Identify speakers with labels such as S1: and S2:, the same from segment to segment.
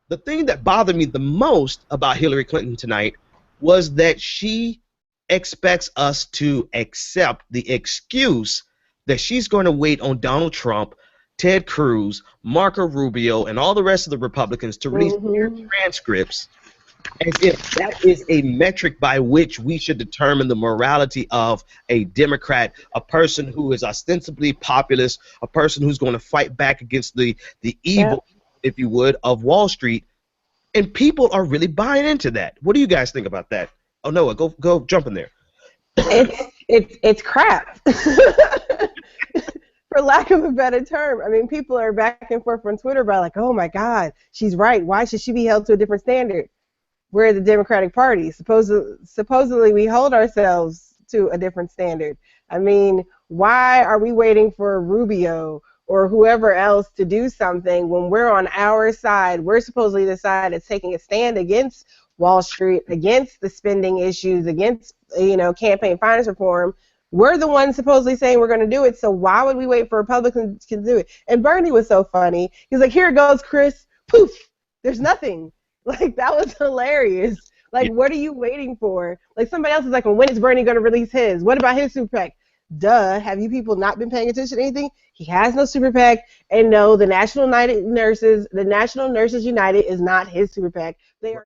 S1: The thing that bothered me the most about Hillary Clinton tonight was that she expects us to accept the excuse that she's going to wait on Donald Trump, Ted Cruz, Marco Rubio, and all the rest of the Republicans to release their transcripts, as if that is a metric by which we should determine the morality of a Democrat, a person who is ostensibly populist, a person who's going to fight back against the evil, if you would, of Wall Street. And people are really buying into that. What do you guys think about that? Oh, Noah, go jump in there.
S2: It's crap. For lack of a better term. I mean, people are back and forth on Twitter about like, oh my God, she's right. Why should she be held to a different standard? We're the Democratic Party. Supposedly we hold ourselves to a different standard. I mean, why are we waiting for Rubio or whoever else to do something when we're on our side? We're supposedly the side that's taking a stand against Wall Street, against the spending issues, against, campaign finance reform. We're the ones supposedly saying we're going to do it, so why would we wait for Republicans to do it? And Bernie was so funny. He's like, here it goes, Chris. Poof. There's nothing. Like, that was hilarious. Like, what are you waiting for? Like, somebody else is like, well, when is Bernie going to release his? What about his super PAC? Duh. Have you people not been paying attention to anything? He has no super PAC. And no, the National Nurses United is not his super PAC. They are.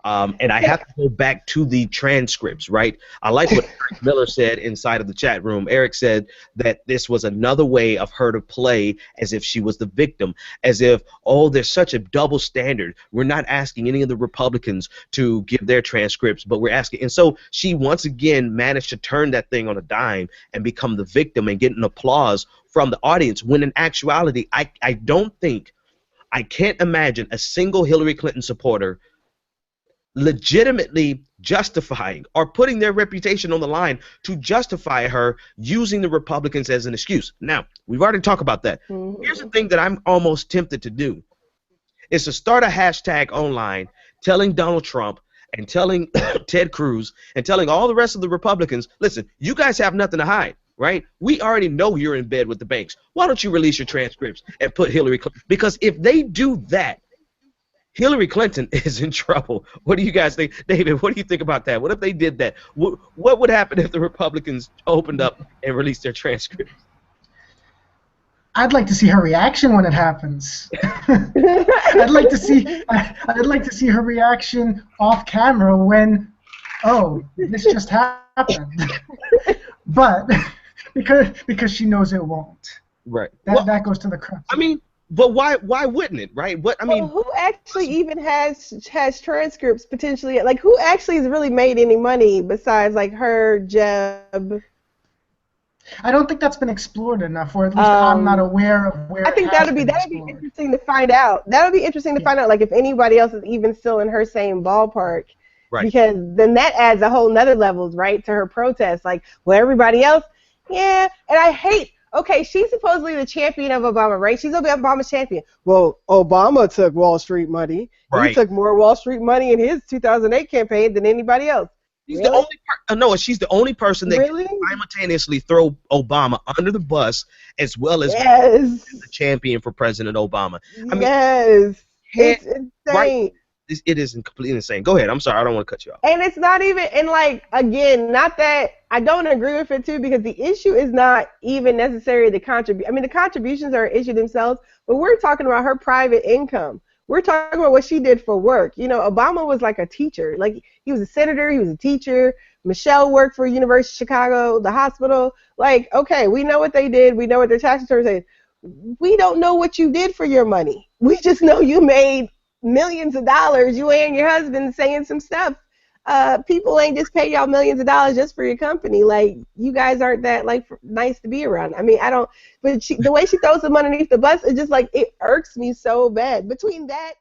S1: And I have to go back to the transcripts, right? I like what Eric Miller said inside of the chat room. Eric said that this was another way of her to play as if she was the victim, as if, oh, there's such a double standard. We're not asking any of the Republicans to give their transcripts, but we're asking. And so she once again managed to turn that thing on a dime and become the victim and get an applause from the audience, when in actuality, I can't imagine a single Hillary Clinton supporter legitimately justifying or putting their reputation on the line to justify her using the Republicans as an excuse. Now, we've already talked about that. Here's the thing that I'm almost tempted to do, is to start a hashtag online telling Donald Trump and telling Ted Cruz and telling all the rest of the Republicans, listen, you guys have nothing to hide, right? We already know you're in bed with the banks. Why don't you release your transcripts and put Hillary Clinton? Because if they do that, Hillary Clinton is in trouble. What do you guys think? David, what do you think about that? What if they did that? What would happen if the Republicans opened up and released their transcripts?
S3: I'd like to see her reaction when it happens. I'd like to see her reaction off camera when, oh, this just happened. But because she knows it won't.
S1: Right.
S3: That goes to the crux.
S1: I mean, but why wouldn't it, right?
S2: Who actually even has transcripts potentially? Like, who actually has really made any money besides like her, Jeb?
S3: I don't think that's been explored enough, or at least I'm not aware of where.
S2: I think that'd be interesting to find out. That would be interesting to find out, like, if anybody else is even still in her same ballpark. Right. Because then that adds a whole nother levels, right, to her protest. Like, well, everybody else, yeah, and I hate. Okay, she's supposedly the champion of Obama, right? She's Obama's champion. Well, Obama took Wall Street money. Right. He took more Wall Street money in his 2008 campaign than anybody else.
S1: She's the only she's the only person that can simultaneously throw Obama under the bus as well as the champion for President Obama. I mean,
S2: it's insane.
S1: Right? It is completely insane. Go ahead. I'm sorry. I don't want to cut you off.
S2: And it's not even, and like, again, not that I don't agree with it too, because the issue is not even necessarily the contribution. I mean, the contributions are an issue themselves, but we're talking about her private income. We're talking about what she did for work. You know, Obama was like a teacher. Like, he was a senator, he was a teacher. Michelle worked for University of Chicago, the hospital. Like, okay, we know what they did. We know what their tax returns say. We don't know what you did for your money. We just know you made millions of dollars, you and your husband saying some stuff. People ain't just pay y'all millions of dollars just for your company. Like, you guys aren't that like nice to be around. I mean, I don't. But the way she throws them underneath the bus, it just like it irks me so bad. Between that